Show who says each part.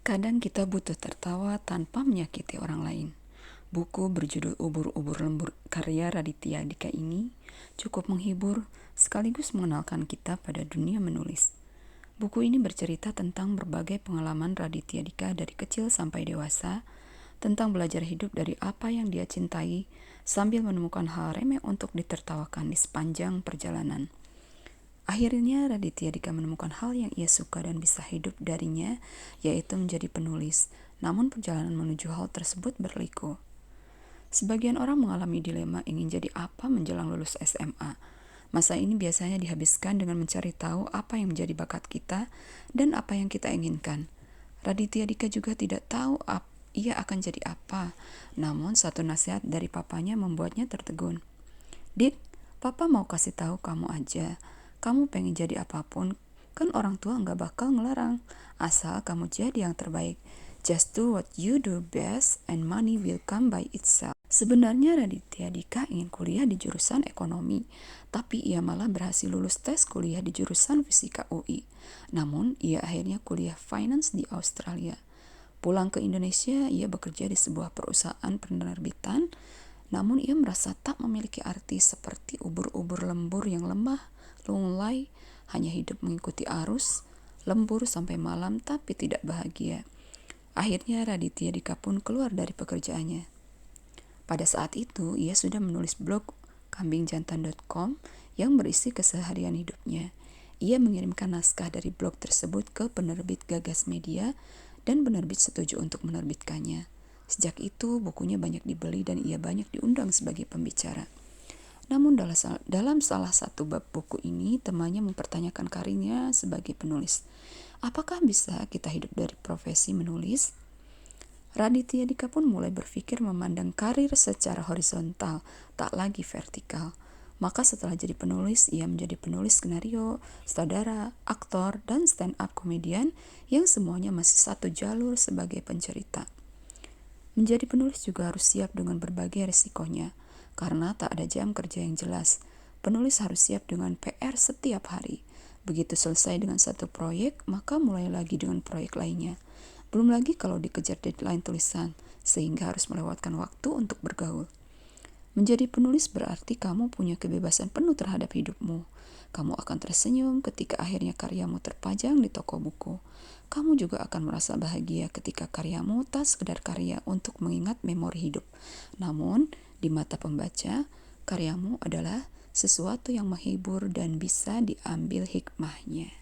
Speaker 1: Kadang kita butuh tertawa tanpa menyakiti orang lain. Buku berjudul Ubur-ubur Lembur karya Raditya Dika ini cukup menghibur sekaligus mengenalkan kita pada dunia menulis. Buku ini bercerita tentang berbagai pengalaman Raditya Dika dari kecil sampai dewasa, tentang belajar hidup dari apa yang dia cintai sambil menemukan hal remeh untuk ditertawakan di sepanjang perjalanan. Akhirnya Raditya Dika menemukan hal yang ia suka dan bisa hidup darinya, yaitu menjadi penulis. Namun perjalanan menuju hal tersebut berliku. Sebagian orang mengalami dilema ingin jadi apa menjelang lulus SMA. Masa ini biasanya dihabiskan dengan mencari tahu apa yang menjadi bakat kita dan apa yang kita inginkan. Raditya Dika juga tidak tahu ia akan jadi apa. Namun satu nasihat dari papanya membuatnya tertegun. "Dik, papa mau kasih tahu kamu aja. Kamu pengen jadi apapun, kan orang tua nggak bakal ngelarang. Asal kamu jadi yang terbaik. Just do what you do best and money will come by itself." Sebenarnya Raditya Dika ingin kuliah di jurusan ekonomi, tapi ia malah berhasil lulus tes kuliah di jurusan fisika UI. Namun, ia akhirnya kuliah finance di Australia. Pulang ke Indonesia, ia bekerja di sebuah perusahaan penerbitan, namun ia merasa tak memiliki arti seperti ubur-ubur lembur yang lemah, lunglai, hanya hidup mengikuti arus, lembur sampai malam tapi tidak bahagia. Akhirnya Raditya Dika pun keluar dari pekerjaannya. Pada saat itu, ia sudah menulis blog kambingjantan.com yang berisi keseharian hidupnya. Ia mengirimkan naskah dari blog tersebut ke penerbit Gagas Media dan penerbit setuju untuk menerbitkannya. Sejak itu, bukunya banyak dibeli dan ia banyak diundang sebagai pembicara. Namun dalam salah satu bab buku ini, temannya mempertanyakan karirnya sebagai penulis. Apakah bisa kita hidup dari profesi menulis? Raditya Dika pun mulai berpikir memandang karir secara horizontal, tak lagi vertikal. Maka setelah jadi penulis, ia menjadi penulis skenario, sutradara, aktor, dan stand-up komedian yang semuanya masih satu jalur sebagai pencerita. Menjadi penulis juga harus siap dengan berbagai resikonya, karena tak ada jam kerja yang jelas. Penulis harus siap dengan PR setiap hari. Begitu selesai dengan satu proyek, maka mulai lagi dengan proyek lainnya. Belum lagi kalau dikejar deadline tulisan, sehingga harus melewatkan waktu untuk bergaul. Menjadi penulis berarti kamu punya kebebasan penuh terhadap hidupmu. Kamu akan tersenyum ketika akhirnya karyamu terpajang di toko buku. Kamu juga akan merasa bahagia ketika karyamu tak sekedar karya untuk mengingat memori hidup. Namun, di mata pembaca, karyamu adalah sesuatu yang menghibur dan bisa diambil hikmahnya.